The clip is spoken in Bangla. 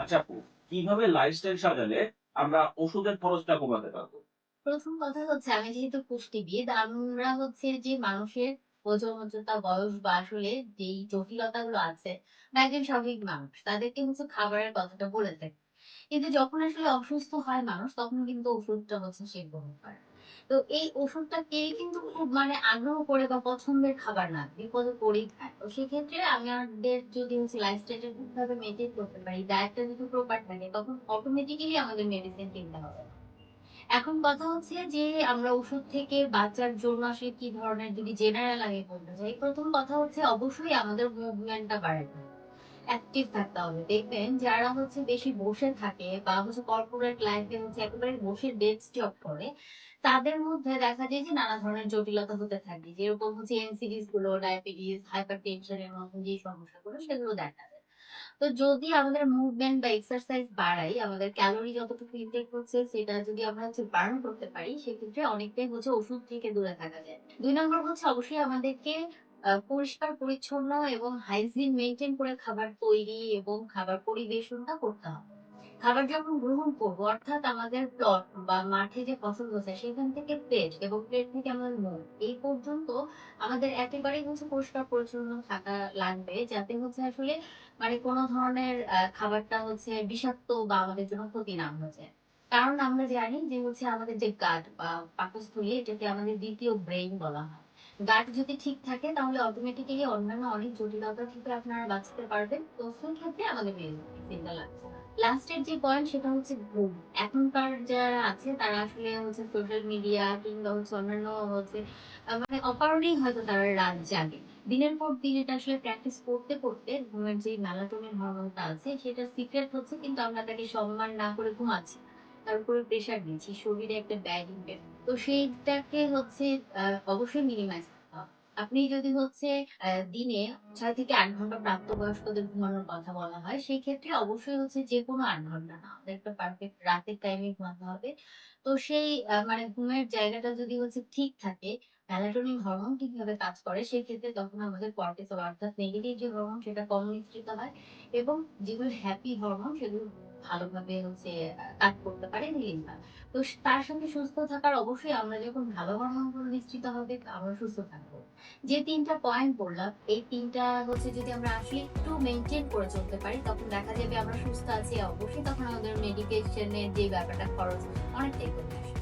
আচ্ছা আপু, কিভাবে লাইফস্টাইল সাজালে আমরা ওষুধের খরচটা কমাতে পারবো? প্রথম কথা হচ্ছে আমি যেহেতু পুষ্টিবিদ, আমরা হচ্ছে যে মানুষের ওজন, উচ্চতা, বয়স বা আসলে যেই জটিলতাগুলো আছে বা একজন স্বাভাবিক মানুষ তাদেরকে হচ্ছে খাবারের কথাটা বলে থাকি। কিন্তু যখন আসলে অসুস্থ হয় মানুষ তখন কিন্তু ওষুধটা হচ্ছে সে গ্রহণ করে। তো এই ওষুধটা কেই কিন্তু খুব আগ্রহ করে বা পছন্দের খাবার না, বিপদে পড়েই খায়। তো সেক্ষেত্রে আমাদের যদি হচ্ছে লাইফস্টাইলটা ঠিকভাবে মেইনটেইন করতে পারি, ডায়েটটা যদি প্রপার থাকে তখন অটোমেটিক্যালি আমাদের মেডিসিন কিনতে হবে না। এখন কথা হচ্ছে যে আমরা ওষুধ থেকে বাঁচার জন্য আসলে কি ধরনের, যদি জেনারেল আগে বলতে চাই, প্রথম কথা হচ্ছে অবশ্যই আমাদের মুভমেন্টটা বাড়াতে হবে। অ্যাক্টিভ থাকতে হবে। দেখবেন যারা হচ্ছে বেশি বসে থাকে বা হচ্ছে কর্পোরেট লাইফে হচ্ছে একেবারে বসে ডেস্ক জব করে, তাদের মধ্যে দেখা যায় যে নানা ধরনের জটিলতা হতে থাকে। যেরকম হচ্ছে এনসিডিস গুলো, ডায়াবেটিস, হাইপারটেনশন এর মতো যে সমস্যাগুলো সেগুলো দেখা যায়। তো যদি আমাদের মুভমেন্ট বা এক্সারসাইজ বাড়াই, আমাদের ক্যালোরি যতটুকু ইনটেক হচ্ছে সেটা যদি আমরা হচ্ছে বার্ন করতে পারি, সেক্ষেত্রে অনেকটাই হচ্ছে ওষুধ থেকে দূরে থাকা যায়। ২ নম্বর হচ্ছে অবশ্যই আমাদেরকে পরিষ্কার পরিচ্ছন্ন এবং হাইজিন মেইনটেইন করে খাবার তৈরি এবং খাবার পরিবেশনটা করতে হবে। খাবার যখন গ্রহণ করব, অর্থাৎ আমাদের প্লট বা মাঠে যে ফসল হচ্ছে সেখান থেকে প্লেট এবং প্লেট থেকে আমাদের মুখ এই পর্যন্ত আমাদের একেবারেই হচ্ছে পরিষ্কার পরিচ্ছন্ন থাকা লাগবে, যাতে হচ্ছে আসলে কোন ধরনের খাবারটা হচ্ছে বিষাক্ত বা আমাদের জন্য ক্ষতি না হয়ে যায়। কারণ আমরা জানি যে হচ্ছে আমাদের যে গাট বা পাকস্থলী, এটাকে আমাদের দ্বিতীয় ব্রেইন বলা হয়। গাট যদি ঠিক থাকে তাহলে অটোমেটিক্যালি অন্যান্য অনেক জটিলতা থেকে আপনারা বাঁচতে পারবেন। তো সেক্ষেত্রে আমাদের মেডিসিনটা লাগছে না। লাস্টের যে পয়েন্ট সেটা হচ্ছে ঘুম। এখনকার যারা আছে তারা আসলে হচ্ছে সোশ্যাল মিডিয়া কিংবা হচ্ছে অন্যান্য হচ্ছে অকারণেই হয়তো তারা রাত জাগে। দিনের পর দিন এটা আসলে প্র্যাকটিস করতে, করতে ঘুমের যে মেলাটোনিন হরমোনটা আছে সেটার সিক্রেট হচ্ছে কিন্তু আমরা তাকে সম্মান না করে ঘুমাচ্ছি। তার উপরে প্রেশার দিচ্ছি। শরীরে একটা ব্যাড ইমপ্যাক্ট। তো সেইটাকে হচ্ছে অবশ্যই মিনিমাইজ করতে হবে। আপনি যদি হচ্ছে দিনে ৬ থেকে ৮ ঘন্টা প্রাপ্তবয়স্কদের ঘুমানোর কথা বলা হয়, সেক্ষেত্রে অবশ্যই হচ্ছে যেকোনো ৮ ঘন্টা না। আমাদের একটা পারফেক্ট রাতের টাইমে ঘুমাতে হবে। তো সেই ঘুমের জায়গাটা যদি হচ্ছে ঠিক থাকে, মেলাটোনিন হরমোন ঠিকভাবে কাজ করে, সেক্ষেত্রে তখন আমাদের কর্টিসল অর্থাৎ নেগেটিভ যে হরমোন সেটা কম নিঃসৃত হয় এবং যেগুলো হ্যাপি হরমোন সেগুলো ভালোভাবে হচ্ছে কাজ করতে পারে, রিলিজ হয়। তো তার সঙ্গে সুস্থ থাকার অবশ্যই আমরা যখন ভালো হরমোনগুলো নিঃসৃত হবে আমরা সুস্থ থাকবো। যে ৩ টা পয়েন্ট বললাম, এই ৩ টা হচ্ছে যদি আমরা আসলে একটু মেইনটেইন করে চলতে পারি তখন দেখা যাবে আমরা সুস্থ আছি। অবশ্যই তখন আমাদের মেডিকেশন এর যে ব্যাপারটা খরচ অনেকটাই কমে আসবে।